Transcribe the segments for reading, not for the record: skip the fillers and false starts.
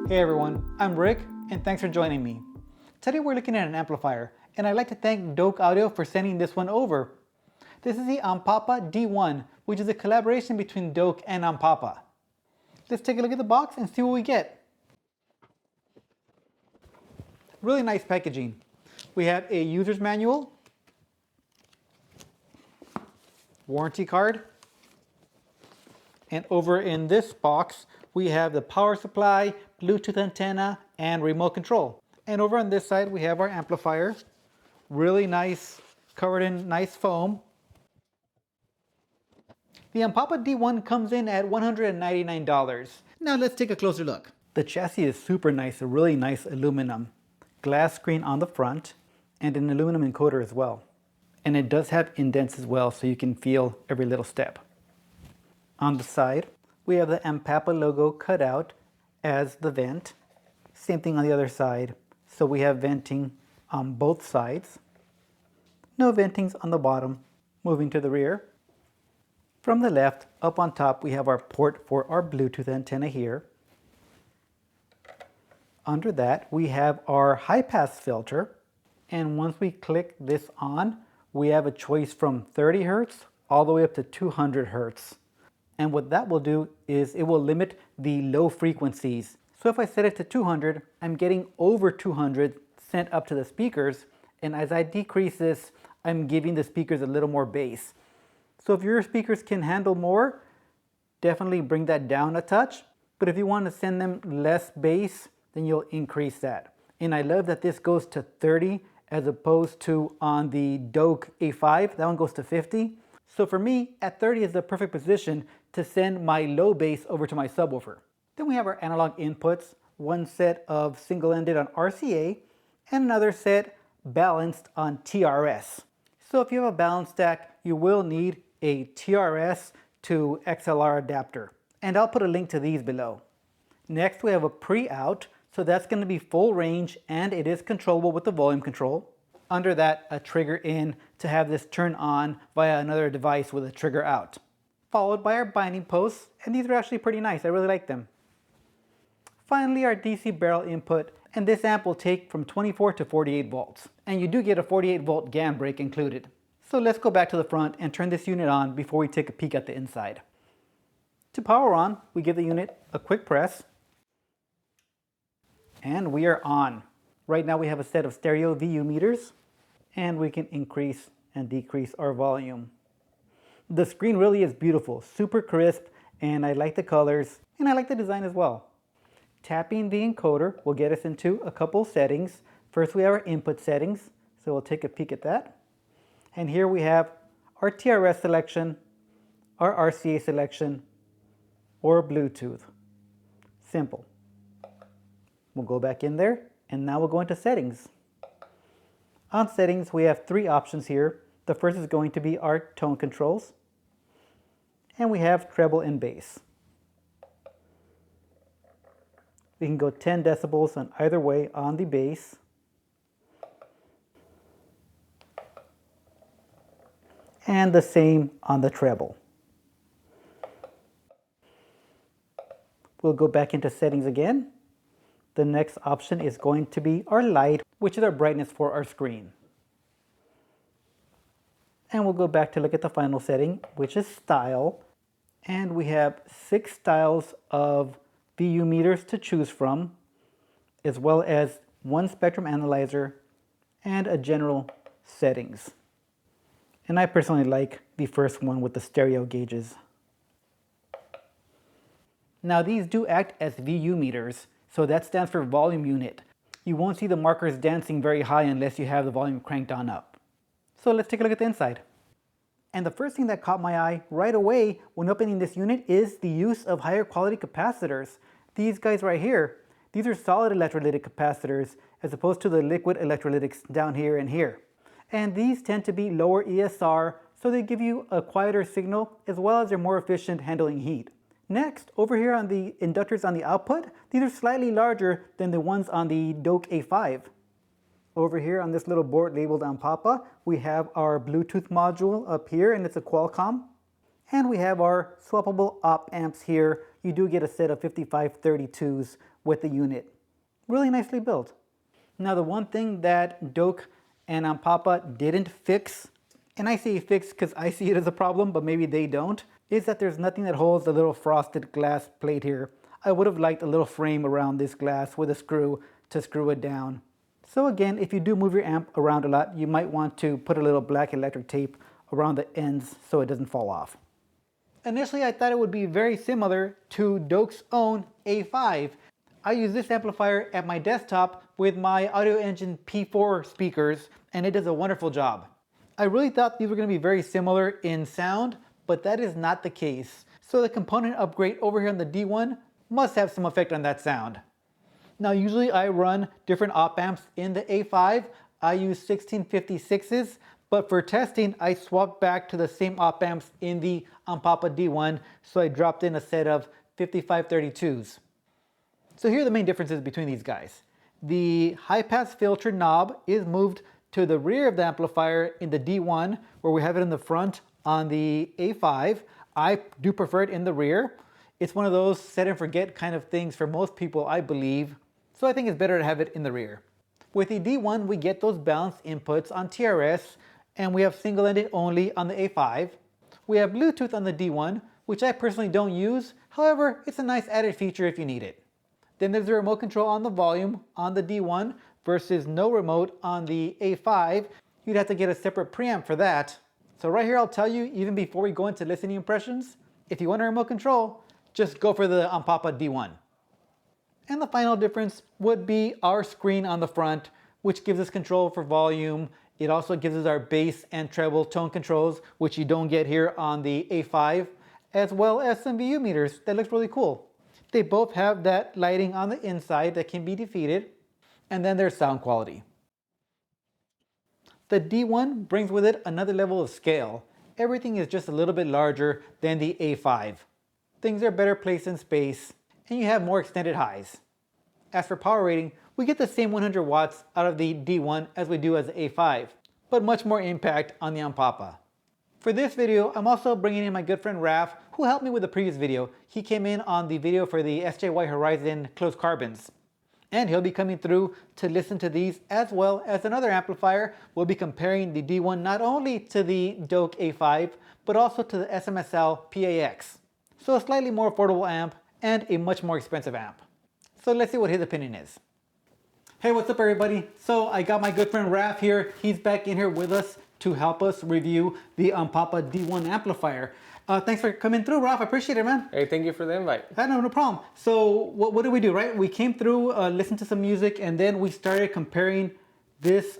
Hey everyone, I'm Rick and thanks for joining me. Today we're looking at an amplifier and I'd like to thank Douk Audio for sending this one over. This is the Ampapa D1, which is a collaboration between Douk and Ampapa. Let's take a look at the box and see what we get. Really nice packaging. We have a user's manual, warranty card, and over in this box we have the power supply, Bluetooth antenna, and remote control. And over on this side we have our amplifier, really nice, covered in nice foam. The Ampapa D1 comes in at $199. Now let's take a closer look. The chassis is super nice, a really nice aluminum. Glass screen on the front and an aluminum encoder as well. And it does have indents as well, so you can feel every little step. On the side, we have the Ampapa logo cut out as the vent. Same thing on the other side. So we have venting on both sides. No ventings on the bottom. Moving to the rear. From the left, up on top, we have our port for our Bluetooth antenna here. Under that, we have our high-pass filter. And once we click this on, we have a choice from 30 Hertz all the way up to 200 Hertz. And what that will do is it will limit the low frequencies. So if I set it to 200, I'm getting over 200 sent up to the speakers. And as I decrease this, I'm giving the speakers a little more bass. So if your speakers can handle more, definitely bring that down a touch. But if you want to send them less bass, then you'll increase that. And I love that this goes to 30 as opposed to on the Douk A5, that one goes to 50. So for me, at 30 is the perfect position to send my low bass over to my subwoofer. Then we have our analog inputs, one set of single-ended on RCA and another set balanced on TRS. So if you have a balance stack, you will need a TRS to XLR adapter. And I'll put a link to these below. Next we have a pre-out, so that's going to be full range and it is controllable with the volume control. Under that, a trigger in to have this turn on via another device with a trigger out. Followed by our binding posts, and these are actually pretty nice, I really like them. Finally, our DC barrel input, and this amp will take from 24 to 48 volts. And you do get a 48 volt GAN break included. So let's go back to the front and turn this unit on before we take a peek at the inside. To power on, we give the unit a quick press. And we are on. Right now we have a set of stereo VU meters and we can increase and decrease our volume. The screen really is beautiful, super crisp, and I like the colors and I like the design as well. Tapping the encoder will get us into a couple settings. First we have our input settings, so we'll take a peek at that. And here we have our TRS selection, our RCA selection, or Bluetooth. Simple. We'll go back in there. And now we'll go into settings. On settings, we have three options here. The first is going to be our tone controls. And we have treble and bass. We can go 10 decibels on either way on the bass. And the same on the treble. We'll go back into settings again. The next option is going to be our light, which is our brightness for our screen. And we'll go back to look at the final setting, which is style. And we have 6 styles of VU meters to choose from, as well as one spectrum analyzer and a general settings. And I personally like the first one with the stereo gauges. Now these do act as VU meters. So that stands for volume unit. You won't see the markers dancing very high unless you have the volume cranked on up. So let's take a look at the inside. And the first thing that caught my eye right away when opening this unit is the use of higher quality capacitors. These guys right here, these are solid electrolytic capacitors as opposed to the liquid electrolytics down here and here. And these tend to be lower ESR, so they give you a quieter signal as well as they're more efficient handling heat. Next, over here on the inductors on the output, these are slightly larger than the ones on the Douk A5. Over here on this little board labeled Ampapa, we have our Bluetooth module up here, and it's a Qualcomm. And we have our swappable op amps here. You do get a set of 5532s with the unit. Really nicely built. Now the one thing that Douk and Ampapa didn't fix, and I say fix because I see it as a problem, but maybe they don't, is that there's nothing that holds the little frosted glass plate here. I would have liked a little frame around this glass with a screw to screw it down. So again, if you do move your amp around a lot, you might want to put a little black electric tape around the ends so it doesn't fall off. Initially, I thought it would be very similar to Douk's own A5. I use this amplifier at my desktop with my Audio Engine P4 speakers, and it does a wonderful job. I really thought these were going to be very similar in sound, but that is not the case. So the component upgrade over here on the D1 must have some effect on that sound. Now usually I run different op amps in the A5. I use 1656s, but for testing I swapped back to the same op amps in the Ampapa D1, so I dropped in a set of 5532s. So here are the main differences between these guys. The high pass filter knob is moved to the rear of the amplifier in the D1, where we have it in the front on the A5. I do prefer it in the rear. It's one of those set and forget kind of things for most people, I believe. So I think it's better to have it in the rear. With the D1, we get those balanced inputs on TRS, and we have single-ended only on the A5. We have Bluetooth on the D1, which I personally don't use. However, it's a nice added feature if you need it. Then there's the remote control on the volume on the D1 versus no remote on the A5. You'd have to get a separate preamp for that. So right here I'll tell you, even before we go into listening impressions, if you want a remote control, just go for the Ampapa D1. And the final difference would be our screen on the front, which gives us control for volume. It also gives us our bass and treble tone controls, which you don't get here on the A5, as well as some VU meters. That looks really cool. They both have that lighting on the inside that can be defeated, and then there's sound quality. The D1 brings with it another level of scale. Everything is just a little bit larger than the A5. Things are better placed in space, and you have more extended highs. As for power rating, we get the same 100 watts out of the D1 as we do as the A5, but much more impact on the Ampapa. For this video, I'm also bringing in my good friend Raf, who helped me with the previous video. He came in on the video for the SJY Horizon Closed Carbons. And he'll be coming through to listen to these as well as another amplifier. We'll be comparing the D1 not only to the Douk A5, but also to the SMSL PAX. So a slightly more affordable amp and a much more expensive amp. So let's see what his opinion is. Hey, what's up everybody? So I got my good friend Raf here. He's back in here with us to help us review the Ampapa D1 amplifier. Thanks for coming through, Raf. I appreciate it, man. Hey, thank you for the invite. No problem. So what did we do, right? We came through, listened to some music, and then we started comparing this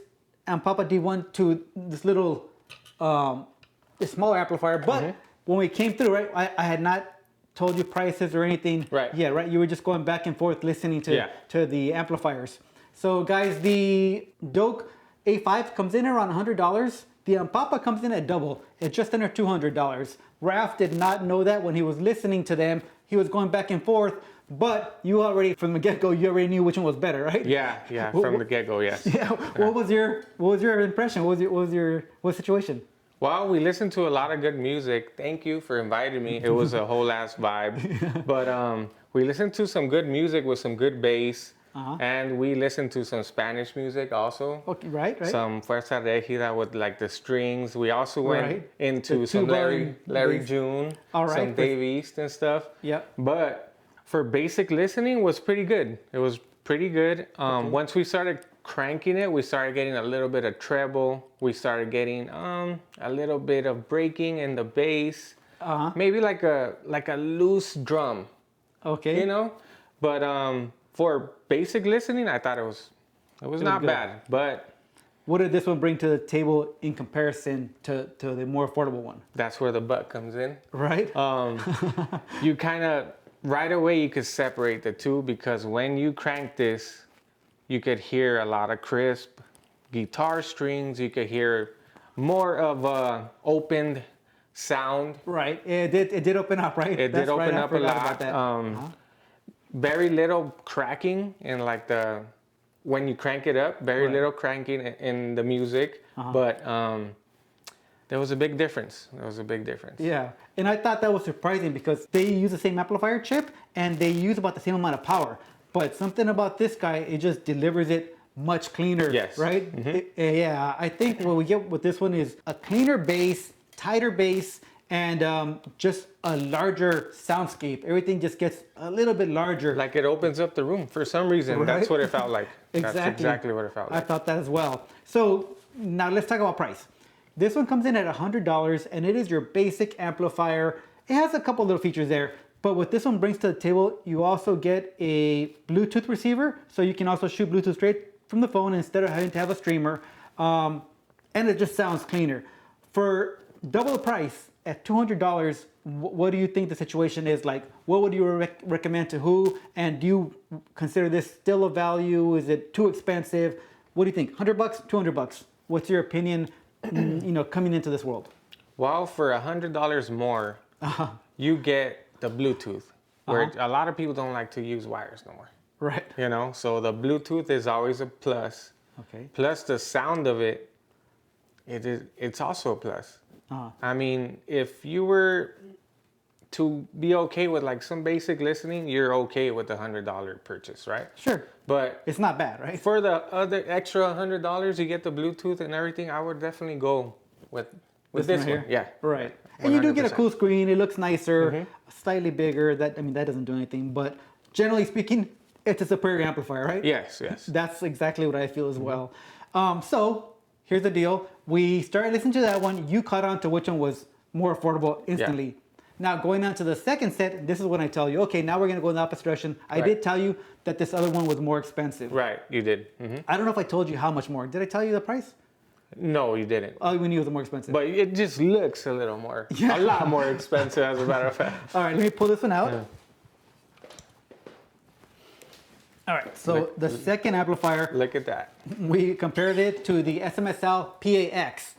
Ampapa D1 to this little smaller amplifier. But when we came through, right, I had not told you prices or anything. Right. Yeah, right. You were just going back and forth listening to the amplifiers. So guys, the Douk A5 comes in around $100. The Ampapa comes in at double, at just under $200. Raf did not know that when he was listening to them. He was going back and forth, but you already, from the get-go, you already knew which one was better, right? Yeah, from the get-go, yes. Yeah. What was your impression? What was your situation? Well, we listened to a lot of good music. Thank you for inviting me. It was a whole ass vibe. But we listened to some good music with some good bass. And we listened to some Spanish music also. Okay, right. Some Fuerza Regida with like the strings. We also went into some Larry June, some Dave East and stuff. Yeah. But for basic listening was pretty good. It was pretty good. Once we started cranking it, we started getting a little bit of treble. We started getting a little bit of breaking in the bass. Maybe like a loose drum. Okay. You know? But for basic listening, I thought it was not good. Bad. But what did this one bring to the table in comparison to the more affordable one? That's where the butt comes in. Right. You kind of, right away you could separate the two, because when you crank this, you could hear a lot of crisp guitar strings. You could hear more of a opened sound. Right. It did open up, right? It did open up a lot. Very little cracking in like when you crank it up, very little cranking in the music, but there was a big difference. Yeah, and I thought that was surprising because they use the same amplifier chip and they use about the same amount of power. But something about this guy, it just delivers it much cleaner. Yes. Right? Yeah, I think what we get with this one is a cleaner bass, tighter bass, and just a larger soundscape. Everything just gets a little bit larger. Like it opens up the room for some reason. Right? That's what it felt like. Exactly. That's exactly what it felt like. I thought that as well. So now let's talk about price. This one comes in at $100 and it is your basic amplifier. It has a couple little features there, but what this one brings to the table, you also get a Bluetooth receiver. So you can also shoot Bluetooth straight from the phone instead of having to have a streamer. And it just sounds cleaner. For double the price at $200, what do you think the situation is like? What would you recommend to who? And do you consider this still a value? Is it too expensive? What do you think? $100, $200? What's your opinion, coming into this world? Well, for $100 more, you get the Bluetooth, where a lot of people don't like to use wires no more. Right. So the Bluetooth is always a plus. Okay. Plus the sound of it, it's also a plus. I mean, if you were to be okay with like some basic listening, you're okay with the $100 purchase, right? Sure. But it's not bad, right? for the other extra $100, you get the Bluetooth and everything. I would definitely go with this right one. here? Yeah. Right. And you do get a 100%. cool screen. It looks nicer, slightly bigger. That doesn't do anything. But generally speaking, it's a superior amplifier, right? Yes. That's exactly what I feel as well. So here's the deal. We started listening to that one. You caught on to which one was more affordable instantly. Yeah. Now going on to the second set, this is when I tell you, okay, now we're going to go in the opposite direction. I did tell you that this other one was more expensive. Right, you did. I don't know if I told you how much more. Did I tell you the price? No, you didn't. Oh, we knew it was more expensive. But it just looks a little more, a lot more expensive as a matter of fact. All right, let me pull this one out. Yeah. All right, so the second amplifier, Look at that. we compared it to the SMSL PAX.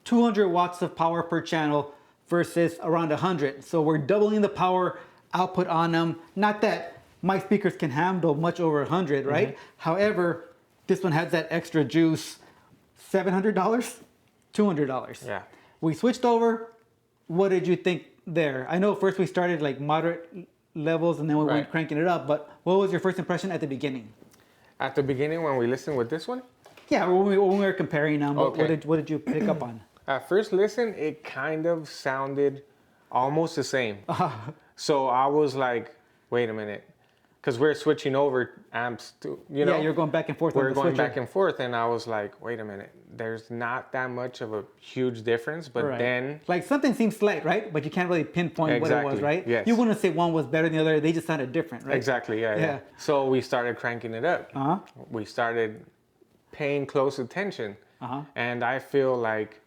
200 watts of power per channel versus around 100. So we're doubling the power output on them. Not that my speakers can handle much over 100, right? However, this one has that extra juice. $700, $200. Yeah. We switched over. What did you think there? I know first we started like moderate levels and then we went cranking it up, but what was your first impression at the beginning? At the beginning when we listened with this one? Yeah, when we were comparing them, Okay. what did you pick up on? At first listen, it kind of sounded almost the same. So I was like, wait a minute. Because we're switching over amps to, Yeah, you're going back and forth. We're on the going switcher. back and forth, and I was like, wait a minute. There's not that much of a huge difference, but then... Like something seems slight, right? But you can't really pinpoint what it was, right? Yes. You wouldn't say one was better than the other. They just sounded different, right? Exactly, yeah. So we started cranking it up. We started paying close attention. And I feel like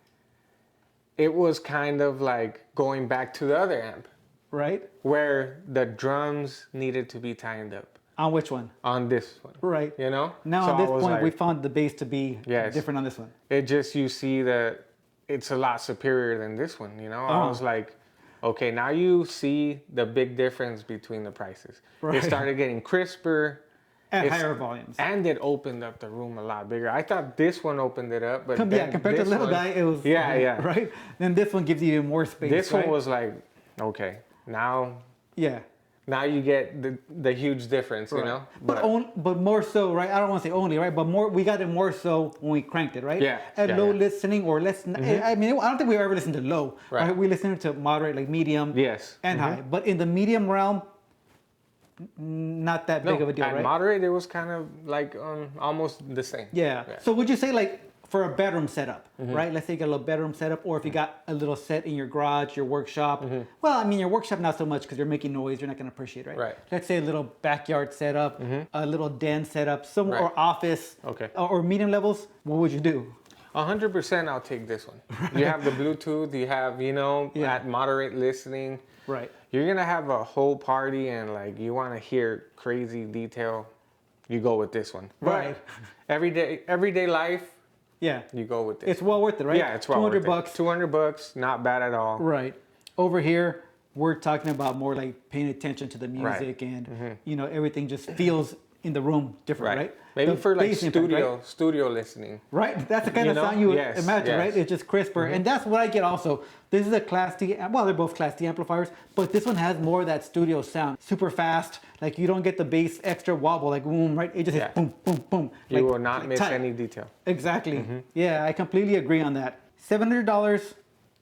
it was kind of like going back to the other amp. Right? Where the drums needed to be tightened up. On which one? On this one. Right. You know? Now So at this I was point, like, we found the bass to be different on this one. It just, you see that it's a lot superior than this one, you know? I was like, okay, now you see the big difference between the prices. It started getting crisper. At higher volumes. And it opened up the room a lot bigger. I thought this one opened it up, but compared to the little guy, it was... Yeah. Right? Then this one gives you even more space, This one was like, okay, now... Yeah. Now you get the huge difference, you know? But more so, right? I don't want to say only, right? But more, we got it more so when we cranked it, right? Yeah. At low listening or less. I mean, I don't think we ever listened to low. Right? We listened to moderate, like medium. Yes. And high. But in the medium realm, not that big of a deal, at right? moderate, it was kind of like almost the same. Yeah. So would you say like for a bedroom setup, right? Let's say you got a little bedroom setup, or if you got a little set in your garage, your workshop. Well, I mean, your workshop not so much because you're making noise, you're not going to appreciate, right? Right. Let's say a little backyard setup, a little den setup, somewhere or office, or medium levels. What would you do? 100%, I'll take this one. You have the Bluetooth, you have, at moderate listening. Right. You're gonna have a whole party and like you want to hear crazy detail. You go with this one. Right. But everyday life. Yeah. You go with this. It's well worth it, right? Yeah, it's well worth it. $200. $200, not bad at all. Right. Over here, we're talking about more like paying attention to the music and everything just feels in the room different, right? Maybe The for like bass impact, right? studio listening. Right, that's the kind of know? sound you would Yes, imagine, yes. right? It's just crisper, and that's what I get also. This is a Class D, well, they're both Class D amplifiers, but this one has more of that studio sound. Super fast, like you don't get the bass extra wobble, like boom, right? It just hits boom, boom, boom. You like, will not miss tight. any detail. Exactly. Yeah, I completely agree on that. $700,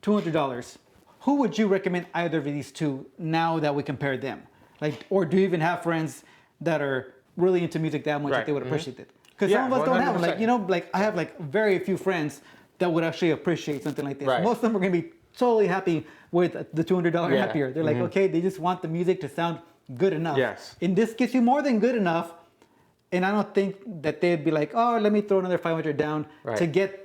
$200. Who would you recommend either of these two now that we compare them? Like, or do you even have friends that are really into music that much that they would appreciate it? Because some of us don't have them. Like, you know, like I have like very few friends that would actually appreciate something like this. Right. Most of them are going to be totally happy with the $200 Yeah. happier. They're like, okay, they just want the music to sound good enough. Yes. And this gets you more than good enough. And I don't think that they'd be like, oh, let me throw another 500 down to get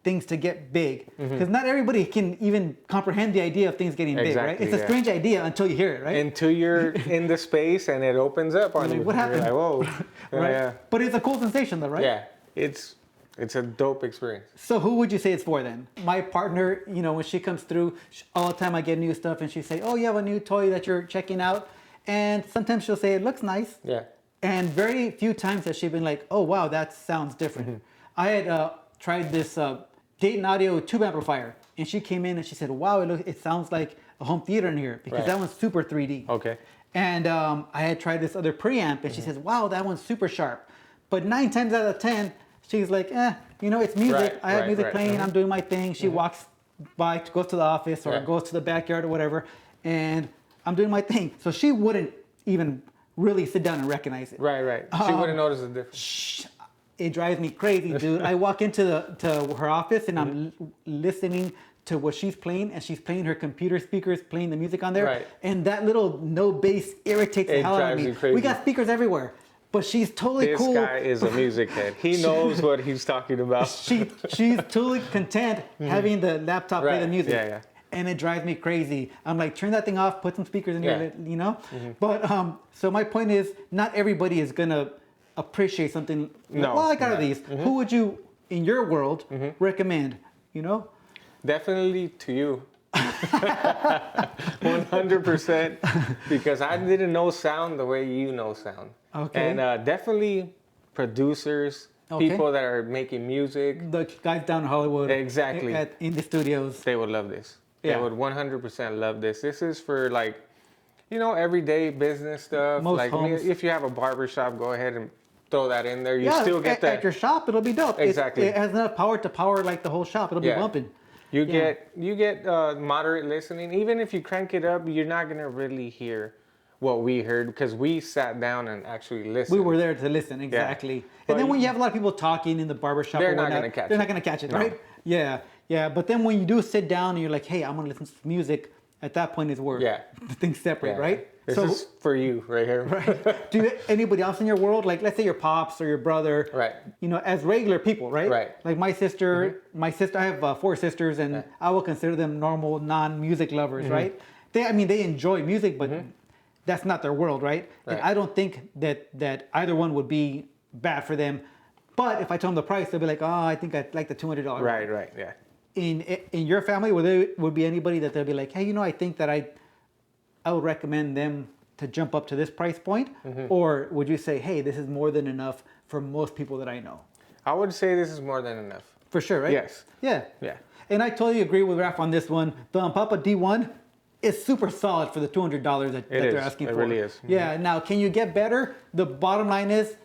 things to get big. Because not everybody can even comprehend the idea of things getting big, right? It's a strange idea until you hear it, right? Until you're in the space and it opens up on you. What happened? You're like, whoa. Right? Yeah. But it's a cool sensation though, right? Yeah. It's a dope experience. So who would you say it's for then? My partner, you know, when she comes through, all the time I get new stuff and she say, oh, you have a new toy that you're checking out. And sometimes she'll say, it looks nice. Yeah. And very few times has she been like, oh, wow, that sounds different. I had tried this Douk Audio tube amplifier. And she came in and she said, wow, it sounds like a home theater in here because that one's super 3D. Okay. And I had tried this other preamp and she says, wow, that one's super sharp. But 9 times out of 10, she's like, you know, it's music. I have music playing. I'm doing my thing. She walks by, goes to the office or goes to the backyard or whatever. And I'm doing my thing. So she wouldn't even really sit down and recognize it. Right. She wouldn't notice the difference. It drives me crazy, dude. I walk into to her office and I'm listening to what she's playing, and she's playing her computer speakers, playing the music on there. Right. And that little no bass irritates the hell out of drives me. you crazy. We got speakers everywhere, but she's totally cool. This guy is a music head. He knows what he's talking about. She's totally content having the laptop play the music. Yeah. And it drives me crazy. I'm like, turn that thing off, put some speakers in here, you know? But so my point is, not everybody is gonna appreciate something. No. Well, I got these. Who would you, in your world, recommend? You know? Definitely to you. 100%. Because I didn't know sound the way you know sound. Okay. And definitely producers, people that are making music. The guys down in Hollywood. Exactly. In the studios. They would love this. Yeah. They would 100% love this. This is for like, you know, everyday business stuff. Most like homes. if you have a barber shop, go ahead and throw that in there. You Yeah, still get that. at your shop, it'll be dope. Exactly. It has enough power to power like the whole shop. It'll be bumping. You get moderate listening. Even if you crank it up, you're not gonna really hear what we heard because we sat down and actually listened. We were there to listen, exactly. Yeah. And then when you have a lot of people talking in the barbershop, they're not gonna catch it. They're not gonna catch it, right? Yeah. But then when you do sit down and you're like, hey, I'm gonna listen to some music, at that point is where the things separate, right? This is for you right here. Right. Do anybody else in your world, like let's say your pops or your brother, you know, as regular people, right? Right. Like my sister, I have 4 sisters, and I will consider them normal, non-music lovers, right? They enjoy music, but that's not their world, right? And I don't think that either one would be bad for them. But if I tell them the price, they'll be like, oh, I think I'd like the $200. Right, yeah. In your family, would be anybody that they'll be like, hey, you know, I think that I would recommend them to jump up to this price point? Or would you say, hey, this is more than enough for most people that I know? I would say this is more than enough. For sure, right? Yes. Yeah. Yeah. And I totally agree with Raph on this one. The Ampapa D1 is super solid for the $200 that they're asking for. It really is. Yeah. Now, can you get better? The bottom line is,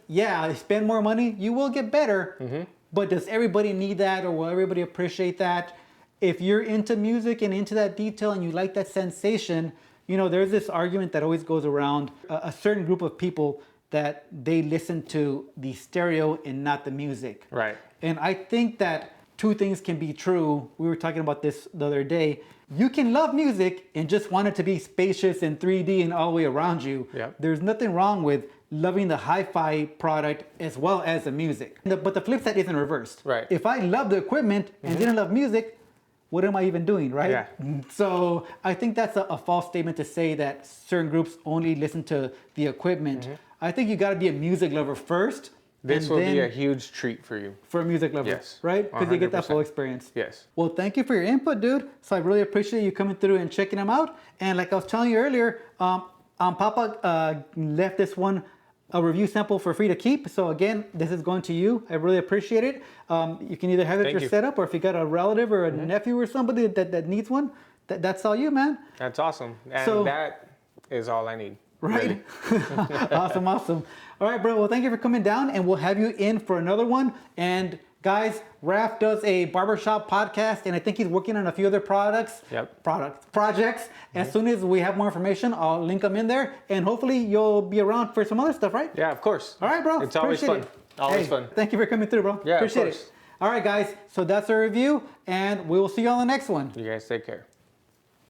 spend more money, you will get better. But does everybody need that, or will everybody appreciate that? If you're into music and into that detail and you like that sensation, you know, there's this argument that always goes around a certain group of people that they listen to the stereo and not the music. Right. And I think that 2 things can be true. We were talking about this the other day. You can love music and just want it to be spacious and 3D and all the way around you. Yep. There's nothing wrong with loving the hi-fi product as well as the music. But the flip side isn't reversed. Right. If I love the equipment and didn't love music, what am I even doing, right? Yeah. So I think that's a false statement to say that certain groups only listen to the equipment. I think you got to be a music lover first. This will be a huge treat for you. For a music lover, yes, right? Because you get that full experience. Yes. Well, thank you for your input, dude. So I really appreciate you coming through and checking them out. And like I was telling you earlier, Ampapa left this one a review sample for free to keep. So again, this is going to you. I really appreciate it. You can either have it your setup, or if you got a relative or a nephew or somebody that needs one, that's all you, man. That's awesome. And that is all I need. Right? Really. Awesome. All right, bro. Well, thank you for coming down, and we'll have you in for another one. And guys, Raph does a barbershop podcast, and I think he's working on a few other projects. As soon as we have more information, I'll link them in there, and hopefully you'll be around for some other stuff, right? Yeah, of course. All right, bro. It's always fun. Always fun. Thank you for coming through, bro. Yeah, appreciate of course. it. All right, guys. So that's our review, and we will see you on the next one. You guys take care.